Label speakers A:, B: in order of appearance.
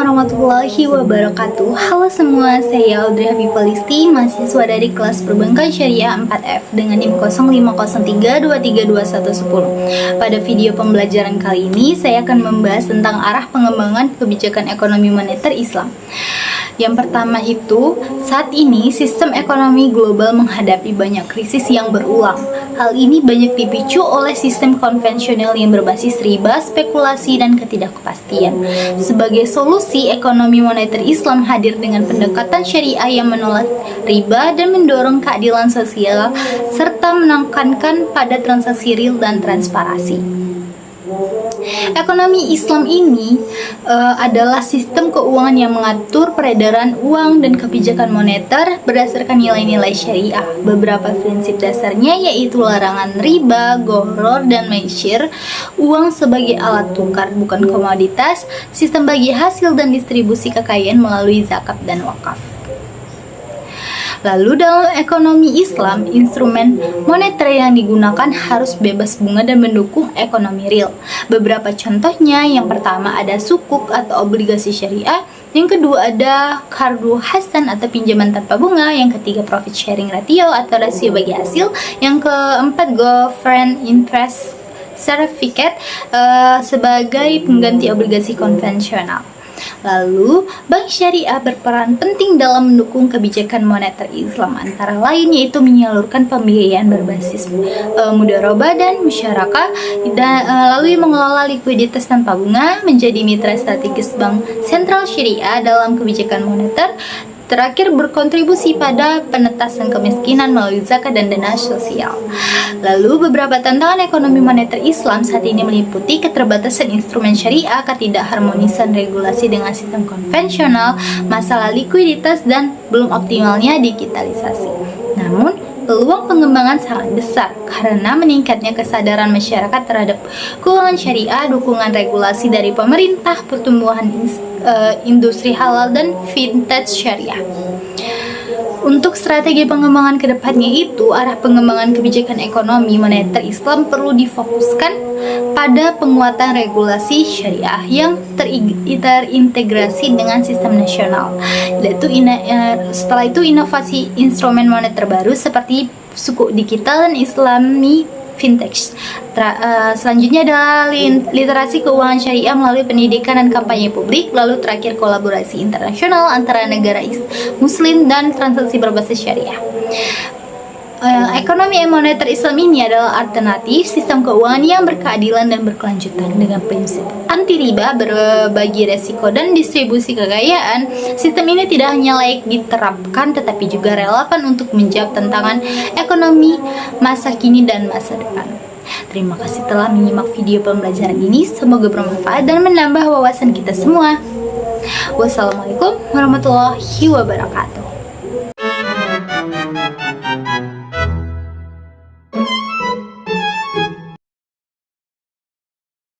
A: warahmatullahi wabarakatuh. Halo semua, saya Audrey Hafifah Listi, mahasiswa dari kelas Perbankan Syariah 4F dengan NIM 0503232110. Pada video pembelajaran kali ini, saya akan membahas tentang arah pengembangan kebijakan ekonomi moneter Islam. Yang pertama itu, saat ini sistem ekonomi global menghadapi banyak krisis yang berulang. Hal ini banyak dipicu oleh sistem konvensional yang berbasis riba, spekulasi, dan ketidakpastian. Sebagai solusi, ekonomi moneter Islam hadir dengan pendekatan syariah yang menolak riba dan mendorong keadilan sosial, serta menekankan pada transaksi real dan transparansi. Ekonomi Islam ini adalah sistem keuangan yang mengatur peredaran uang dan kebijakan moneter berdasarkan nilai-nilai syariah. Beberapa prinsip dasarnya yaitu larangan riba, gharar, dan maisir, uang sebagai alat tukar bukan komoditas, sistem bagi hasil dan distribusi kekayaan melalui zakat dan wakaf. Lalu dalam ekonomi Islam, instrumen moneter yang digunakan harus bebas bunga dan mendukung ekonomi real. Beberapa contohnya, yang pertama ada sukuk atau obligasi syariah, yang kedua ada qardu hasan atau pinjaman tanpa bunga, yang ketiga profit sharing ratio atau rasio bagi hasil, yang keempat government interest certificate sebagai pengganti obligasi konvensional. Lalu, bank syariah berperan penting dalam mendukung kebijakan moneter Islam, antara lain yaitu menyalurkan pembiayaan berbasis mudharabah dan musyarakah, lalu mengelola likuiditas tanpa bunga, menjadi mitra strategis bank sentral syariah dalam kebijakan moneter. Terakhir, berkontribusi pada penetasan kemiskinan melalui zakat dan dana sosial. Lalu, beberapa tantangan ekonomi moneter Islam saat ini meliputi keterbatasan instrumen syariah, ketidakharmonisan regulasi dengan sistem konvensional, masalah likuiditas, dan belum optimalnya digitalisasi. Namun, peluang pengembangan sangat besar karena meningkatnya kesadaran masyarakat terhadap keuangan syariah, dukungan regulasi dari pemerintah, pertumbuhan industri halal, dan vintage syariah. Untuk strategi pengembangan kedepannya itu, arah pengembangan kebijakan ekonomi moneter Islam perlu difokuskan pada penguatan regulasi syariah yang terintegrasi dengan sistem nasional. Setelah itu inovasi instrumen moneter baru seperti sukuk digital dan Islami fintech. Selanjutnya adalah literasi keuangan syariah melalui pendidikan dan kampanye publik. Lalu terakhir kolaborasi internasional antara negara muslim dan transaksi berbasis syariah. Ekonomi moneter Islam ini adalah alternatif sistem keuangan yang berkeadilan dan berkelanjutan dengan prinsip anti riba, berbagi resiko, dan distribusi kekayaan. Sistem ini tidak hanya layak diterapkan tetapi juga relevan untuk menjawab tantangan ekonomi masa kini dan masa depan. Terima kasih telah menyimak video pembelajaran ini. Semoga bermanfaat dan menambah wawasan kita semua. Wassalamualaikum warahmatullahi wabarakatuh.